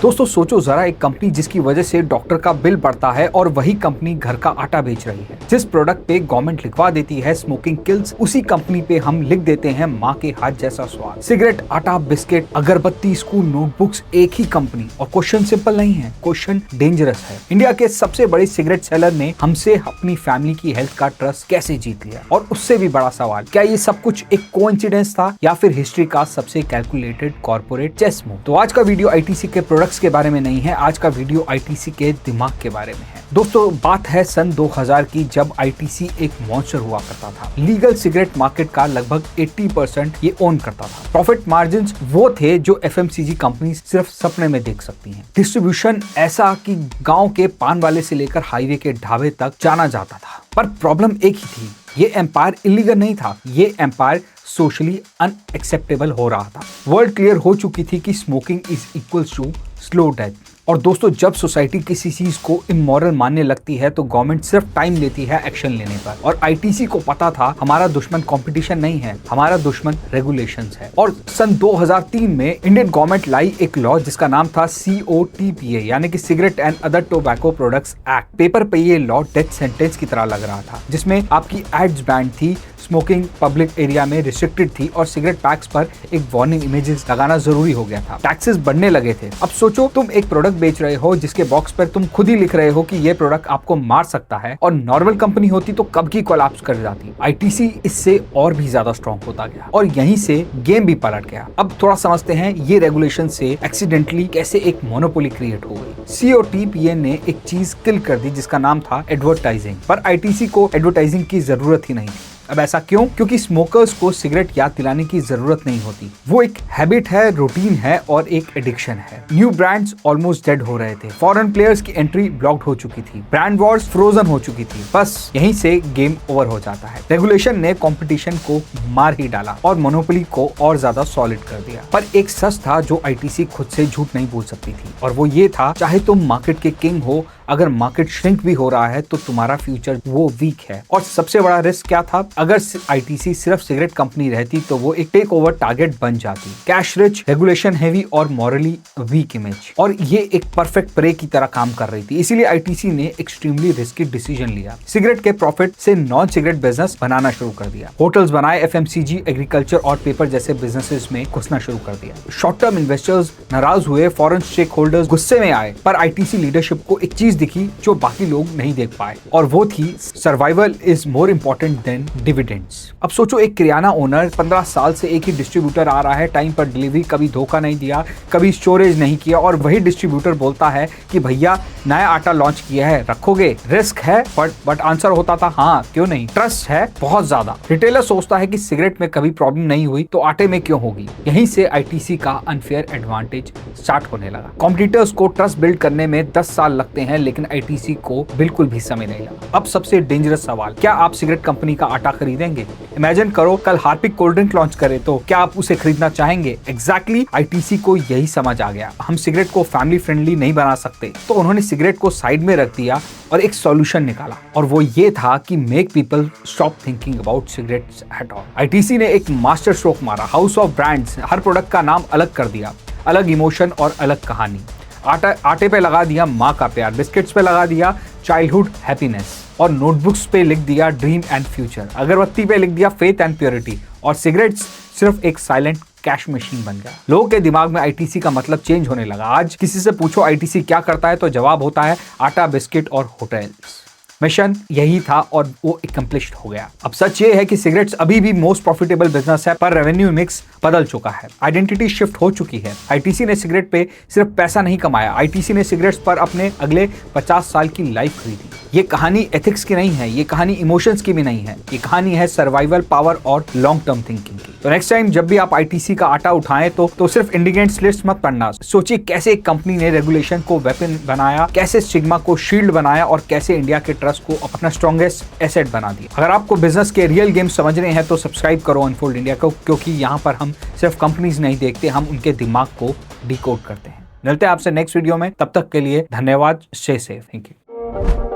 दोस्तों सोचो जरा, एक कंपनी जिसकी वजह से डॉक्टर का बिल बढ़ता है और वही कंपनी घर का आटा बेच रही है। जिस प्रोडक्ट पे गवर्नमेंट लिखवा देती है स्मोकिंग किल्स, उसी कंपनी पे हम लिख देते हैं माँ के हाथ जैसा स्वाद। सिगरेट, आटा, बिस्किट, अगरबत्ती, स्कूल नोटबुक्स, एक ही कंपनी। और क्वेश्चन सिंपल नहीं है, क्वेश्चन डेंजरस है। इंडिया के सबसे बड़े सिगरेट सेलर ने हमसे अपनी फैमिली की हेल्थ का ट्रस्ट कैसे जीत लिया? और उससे भी बड़ा सवाल, क्या ये सब कुछ एक कोइंसिडेंस था या फिर हिस्ट्री का सबसे कैलकुलेटेड कॉर्पोरेट चेस मूव? तो आज का वीडियो आईटीसी के प्रोडक्ट्स के बारे में नहीं है, आज का वीडियो आईटीसी के दिमाग के बारे में है। दोस्तों बात है सन 2000 की, जब आईटीसी एक मॉन्स्टर हुआ करता था। लीगल सिगरेट मार्केट का लगभग 80% ये ओन करता था। प्रॉफिट मार्जिन्स वो थे जो एफएमसीजी कंपनी सिर्फ सपने में देख सकती हैं। डिस्ट्रीब्यूशन ऐसा कि गांव के पान वाले से लेकर हाईवे के ढाबे तक जाना जाता था। पर प्रॉब्लम एक ही थी, ये एम्पायर इलीगल नहीं था, ये एम्पायर सोशली अनएक्सेप्टेबल हो रहा था। वर्ल्ड क्लियर हो चुकी थी कि smoking is equals to slow death. और दोस्तों जब सोसाइटी किसी चीज को इमोरल मानने लगती है तो गवर्नमेंट सिर्फ टाइम लेती है एक्शन लेने पर। और आईटीसी को पता था हमारा दुश्मन कंपटीशन नहीं है, हमारा दुश्मन रेगुलेशंस है। और सन 2003 में इंडियन गवर्नमेंट लाई एक लॉ जिसका नाम था COTPA, यानी कि cigarette and other tobacco products act. Paper पे ये लॉ डेथ सेंटेंस की तरह लग रहा था, जिसमें आपकी एड्स बैन थी, स्मोकिंग पब्लिक एरिया में रिस्ट्रिक्टेड थी और सिगरेट पैक्स पर एक वार्निंग इमेजेस लगाना जरूरी हो गया था। टैक्सेस बढ़ने लगे थे। अब सोचो तुम एक प्रोडक्ट बेच रहे हो जिसके बॉक्स पर तुम खुद ही लिख रहे हो कि ये प्रोडक्ट आपको मार सकता है, और नॉर्मल कंपनी होती तो कब की कोलैप्स कर जाती। आईटीसी इससे और भी ज्यादा स्ट्रॉन्ग होता गया और यहीं से गेम भी पलट गया। अब थोड़ा समझते हैं ये रेगुलेशन से एक्सीडेंटली कैसे एक मोनोपोली क्रिएट हो गई। COTPA ने एक चीज किल कर दी जिसका नाम था एडवर्टाइजिंग, पर आईटीसी को एडवर्टाइजिंग की जरूरत ही नहीं थी। अब ऐसा क्यों? क्योंकि स्मोकर्स को सिगरेट याद दिलाने की जरूरत नहीं होती। वो एक हैबिट है, रूटीन है और एक एडिक्शन है। न्यू ब्रांड्स ऑलमोस्ट डेड हो रहे थे, फॉरेन प्लेयर्स की एंट्री ब्लॉक्ड हो चुकी थी, ब्रांड वॉर्स फ्रोजन हो चुकी थी। बस यहीं से गेम ओवर हो जाता है। रेगुलेशन ने कंपटीशन को मार ही डाला और मोनोपोली को और ज्यादा सॉलिड कर दिया। पर एक सच था जो आईटीसी खुद से झूठ नहीं बोल सकती थी, और वो ये था, चाहे तुम मार्केट के किंग हो, अगर मार्केट श्रिंक भी हो रहा है तो तुम्हारा फ्यूचर वो वीक है। और सबसे बड़ा रिस्क क्या था? अगर आईटीसी सिर्फ सिगरेट कंपनी रहती तो वो एक टेक ओवर टारगेट बन जाती। कैश रिच, रेगुलेशन हेवी और मॉरली वीक इमेज, और ये एक परफेक्ट प्रे की तरह काम कर रही थी। इसीलिए आईटीसी ने एक्सट्रीमली रिस्की डिसीजन लिया। सिगरेट के प्रॉफिट से नॉन सिगरेट बिजनेस बनाना शुरू कर दिया। होटल्स बनाए, एफएमसीजी, एग्रीकल्चर और पेपर जैसे बिजनेसेस में घुसना शुरू कर दिया। शॉर्ट टर्म इन्वेस्टर्स नाराज हुए, फॉरेन स्टेक होल्डर्स गुस्से में आए, पर आईटीसी लीडरशिप को एक चीज दिखी जो बाकी लोग नहीं देख पाए, और वो थी survival is more important than dividends. अब सोचो एक किराना ओनर 15 साल से एक ही डिस्ट्रीब्यूटर आ रहा है, टाइम पर डिलीवरी, कभी धोखा नहीं दिया, कभी स्टोरेज नहीं किया, और वही डिस्ट्रीब्यूटर बोलता है कि भैया नया आटा लॉन्च किया है, रखोगे? रिस्क है, बट आंसर होता था हाँ क्यों नहीं। ट्रस्ट है बहुत ज्यादा। रिटेलर सोचता है कि सिगरेट में कभी प्रॉब्लम नहीं हुई तो आटे में क्यों होगी। यहीं से आईटीसी का अनफेयर एडवांटेज स्टार्ट होने लगा। कॉम्पिटिटर्स को ट्रस्ट बिल्ड करने में 10 साल लगते हैं, लेकिन आईटीसी को बिल्कुल भी समय नहीं लगा। अब सबसे डेंजरस सवाल, क्या आप सिगरेट कंपनी का आटा खरीदेंगे? इमेजिन करो कल हार्पिक कोल्ड ड्रिंक लॉन्च करे तो क्या आप उसे खरीदना चाहेंगे? एग्जैक्टली आईटीसी को यही समझ आ गया, हम सिगरेट को फैमिली फ्रेंडली नहीं बना सकते, तो उन्होंने सिगरेट को साइड में रख दिया और एक सॉल्यूशन निकाला, और वो ये था कि make people stop thinking about cigarettes at all. ITC ने एक मास्टर स्ट्रोक मारा, house of brands. Her product का नाम अलग कर दिया, अलग इमोशन और अलग कहानी। आटे पे लगा दिया माँ का प्यार, बिस्किट्स पे लगा दिया चाइल्डहुड हैप्पीनेस, और नोटबुक्स पे लिख दिया ड्रीम एंड फ्यूचर, अगरबत्ती पे लिख दिया फेथ एंड प्योरिटी, और सिगरेट्स सिर्फ एक साइलेंट कैश मशीन बन गया। लोगों के दिमाग में आईटीसी का मतलब चेंज होने लगा। आज किसी से पूछो आईटीसी क्या करता है तो जवाब होता है आटा, बिस्किट और होटल्स। मिशन यही था और वो अकम्प्लिश्ड हो गया। अब सच ये है कि सिगरेट्स अभी भी मोस्ट प्रॉफिटेबल बिजनेस है, पर रेवेन्यू मिक्स बदल चुका है, आइडेंटिटी शिफ्ट हो चुकी है। आईटीसी ने सिगरेट पे सिर्फ पैसा नहीं कमाया, आईटीसी ने सिगरेट्स पर अपने अगले 50 साल की लाइफ खरीदी। ये कहानी एथिक्स की नहीं है, ये कहानी इमोशंस की भी नहीं है, ये कहानी है सर्वाइवल, पावर और लॉन्ग टर्म थिंकिंग की। तो नेक्स्ट टाइम जब भी आप आईटीसी का आटा उठाएं तो सिर्फ इंडिकेट्स लिस्ट मत पढ़ना, सोचिए कैसे एक कंपनी ने रेगुलेशन को वेपन बनाया, कैसे स्टिग्मा को शील्ड बनाया, और कैसे इंडिया के ट्रस्ट को अपना स्ट्रॉन्गेस्ट एसेट बना दिया। अगर आपको बिजनेस के रियल गेम समझने हैं तो सब्सक्राइब करो अनफोल्ड इंडिया को, क्योंकि यहाँ पर हम सिर्फ कंपनीज नहीं देखते, हम उनके दिमाग को डिकोड करते हैं। मिलते हैं आपसे नेक्स्ट वीडियो में, तब तक के लिए धन्यवाद, स्टे सेफ, थैंक यू।